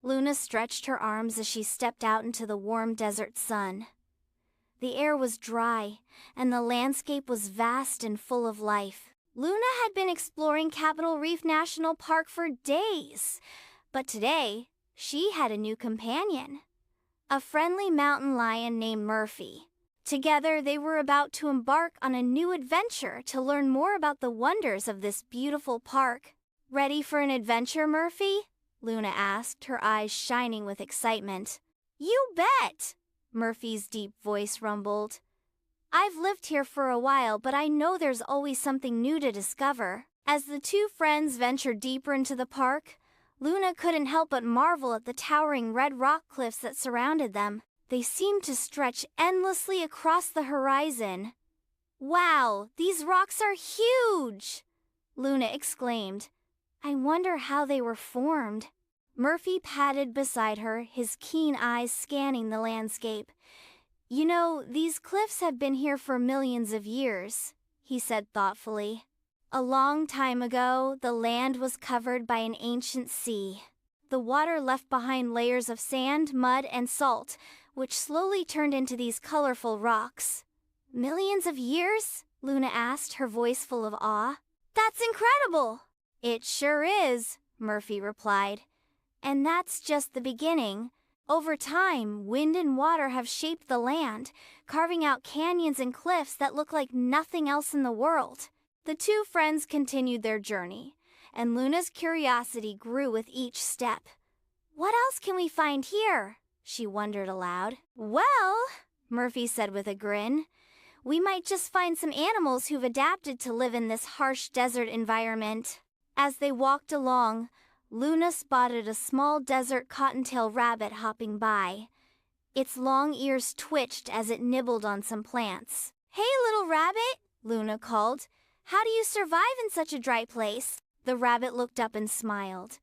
Luna stretched her arms as she stepped out into the warm desert sun. The air was dry, and the landscape was vast and full of life. Luna had been exploring Capitol Reef National Park for days, but today, she had a new companion. A friendly mountain lion named Murphy. Together, they were about to embark on a new adventure to learn more about the wonders of this beautiful park. "Ready for an adventure, Murphy?" Luna asked, her eyes shining with excitement. "You bet!" Murphy's deep voice rumbled. "I've lived here for a while, but I know there's always something new to discover." As the two friends ventured deeper into the park, Luna couldn't help but marvel at the towering red rock cliffs that surrounded them. They seemed to stretch endlessly across the horizon. "Wow, these rocks are huge!" Luna exclaimed. "I wonder how they were formed." Murphy padded beside her, his keen eyes scanning the landscape. "You know, these cliffs have been here for millions of years," he said thoughtfully. "A long time ago, the land was covered by an ancient sea. The water left behind layers of sand, mud, and salt, which slowly turned into these colorful rocks." "Millions of years?" Luna asked, her voice full of awe. "That's incredible!" "It sure is," Murphy replied. "And that's just the beginning. Over time, wind and water have shaped the land, carving out canyons and cliffs that look like nothing else in the world." The two friends continued their journey, and Luna's curiosity grew with each step. "What else can we find here?" she wondered aloud. "Well," Murphy said with a grin, "we might just find some animals who've adapted to live in this harsh desert environment." As they walked along, Luna spotted a small desert cottontail rabbit hopping by. Its long ears twitched as it nibbled on some plants. "Hey, little rabbit," Luna called. "How do you survive in such a dry place?" The rabbit looked up and smiled.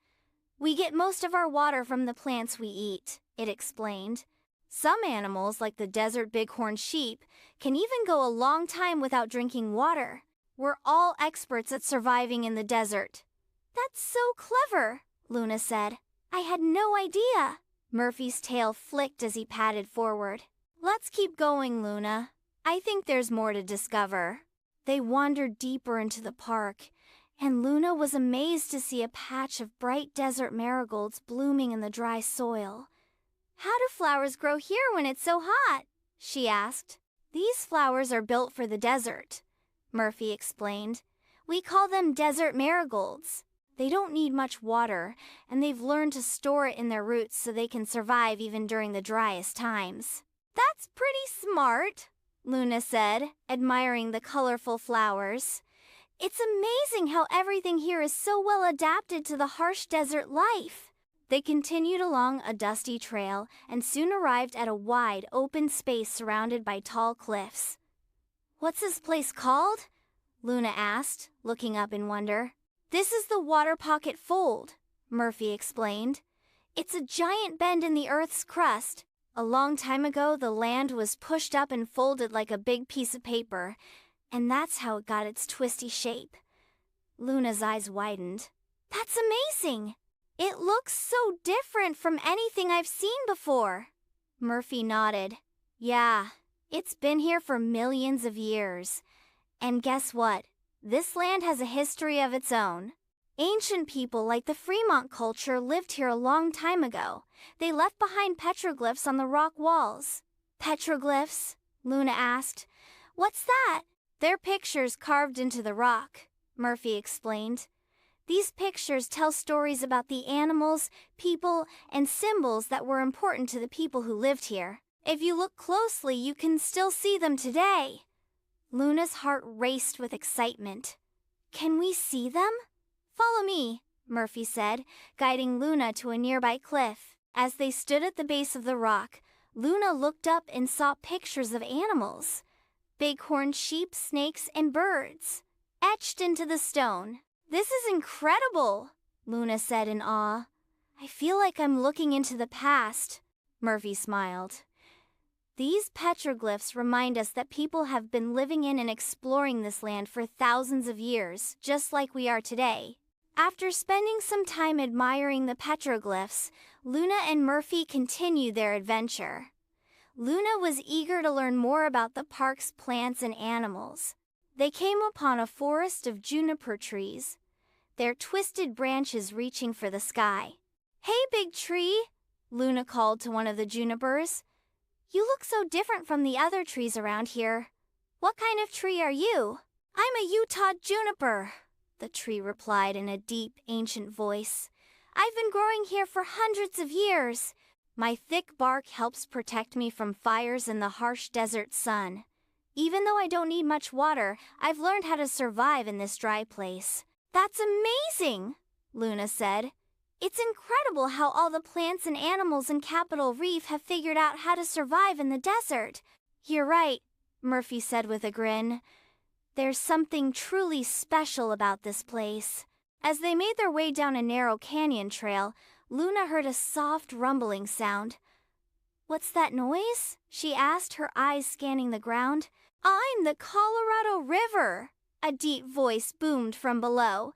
"We get most of our water from the plants we eat," it explained. "Some animals, like the desert bighorn sheep, can even go a long time without drinking water. We're all experts at surviving in the desert." "That's so clever," Luna said. "I had no idea." Murphy's tail flicked as he padded forward. "Let's keep going, Luna. I think there's more to discover." They wandered deeper into the park, and Luna was amazed to see a patch of bright desert marigolds blooming in the dry soil. "How do flowers grow here when it's so hot?" she asked. "These flowers are built for the desert," Murphy explained. "We call them desert marigolds. They don't need much water, and they've learned to store it in their roots so they can survive even during the driest times." "That's pretty smart," Luna said, admiring the colorful flowers. "It's amazing how everything here is so well adapted to the harsh desert life." They continued along a dusty trail and soon arrived at a wide, open space surrounded by tall cliffs. "What's this place called?" Luna asked, looking up in wonder. "This is the Water Pocket Fold," Murphy explained. "It's a giant bend in the Earth's crust. A long time ago, the land was pushed up and folded like a big piece of paper, and that's how it got its twisty shape." Luna's eyes widened. "That's amazing! It looks so different from anything I've seen before." Murphy nodded. "Yeah, it's been here for millions of years. And guess what? This land has a history of its own. Ancient people like the Fremont culture lived here a long time ago. They left behind petroglyphs on the rock walls." "Petroglyphs?" Luna asked. "What's that?" "They're pictures carved into the rock," Murphy explained. "These pictures tell stories about the animals, people, and symbols that were important to the people who lived here. If you look closely, you can still see them today." Luna's heart raced with excitement. "Can we see them?" "Follow me," Murphy said, guiding Luna to a nearby cliff. As they stood at the base of the rock, Luna looked up and saw pictures of animals. Bighorn sheep, snakes, and birds, etched into the stone. "This is incredible," Luna said in awe. "I feel like I'm looking into the past," Murphy smiled. "These petroglyphs remind us that people have been living in and exploring this land for thousands of years, just like we are today. After spending some time admiring the petroglyphs, Luna and Murphy continued their adventure. Luna was eager to learn more about the park's plants and animals. They came upon a forest of juniper trees, their twisted branches reaching for the sky. "Hey, big tree," Luna called to one of the junipers. "You look so different from the other trees around here. What kind of tree are you?" "I'm a Utah juniper," the tree replied in a deep, ancient voice. "I've been growing here for hundreds of years. My thick bark helps protect me from fires in the harsh desert sun. Even though I don't need much water, I've learned how to survive in this dry place." "That's amazing," Luna said. "It's incredible how all the plants and animals in Capitol Reef have figured out how to survive in the desert." "You're right," Murphy said with a grin. "There's something truly special about this place." As they made their way down a narrow canyon trail, Luna heard a soft rumbling sound. "What's that noise?" she asked, her eyes scanning the ground. "I'm the Colorado River," a deep voice boomed from below.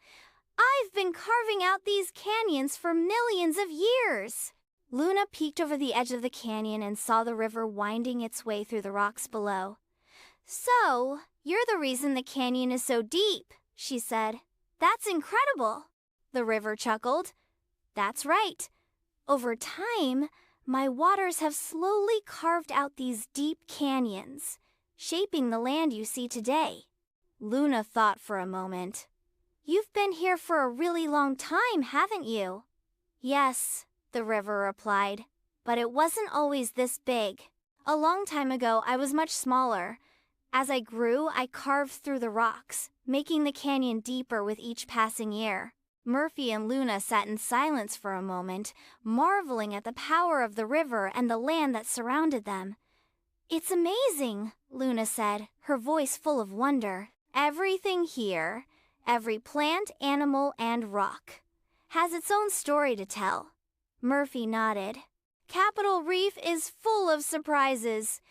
"I've been carving out these canyons for millions of years." Luna peeked over the edge of the canyon and saw the river winding its way through the rocks below. "So, you're the reason the canyon is so deep," she said. "That's incredible." The river chuckled. "That's right. Over time, my waters have slowly carved out these deep canyons, shaping the land you see today." Luna thought for a moment. "You've been here for a really long time, haven't you?" "Yes," the river replied, "but it wasn't always this big. A long time ago, I was much smaller. As I grew, I carved through the rocks, making the canyon deeper with each passing year." Murphy and Luna sat in silence for a moment, marveling at the power of the river and the land that surrounded them. "It's amazing," Luna said, her voice full of wonder. "Everything here, every plant, animal, and rock, has its own story to tell." Murphy nodded. "Capitol Reef is full of surprises.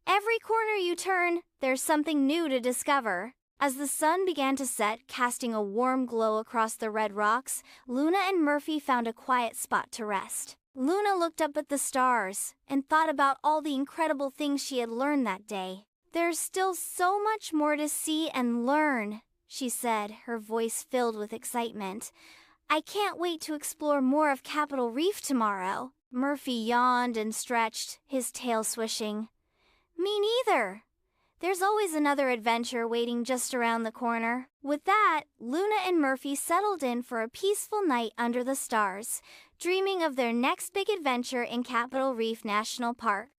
Every corner you turn, there's something new to discover." As the sun began to set, casting a warm glow across the red rocks, Luna and Murphy found a quiet spot to rest. Luna looked up at the stars and thought about all the incredible things she had learned that day. "There's still so much more to see and learn," she said, her voice filled with excitement. "I can't wait to explore more of Capitol Reef tomorrow." Murphy yawned and stretched, his tail swishing. "Me neither. There's always another adventure waiting just around the corner." With that, Luna and Murphy settled in for a peaceful night under the stars, dreaming of their next big adventure in Capitol Reef National Park.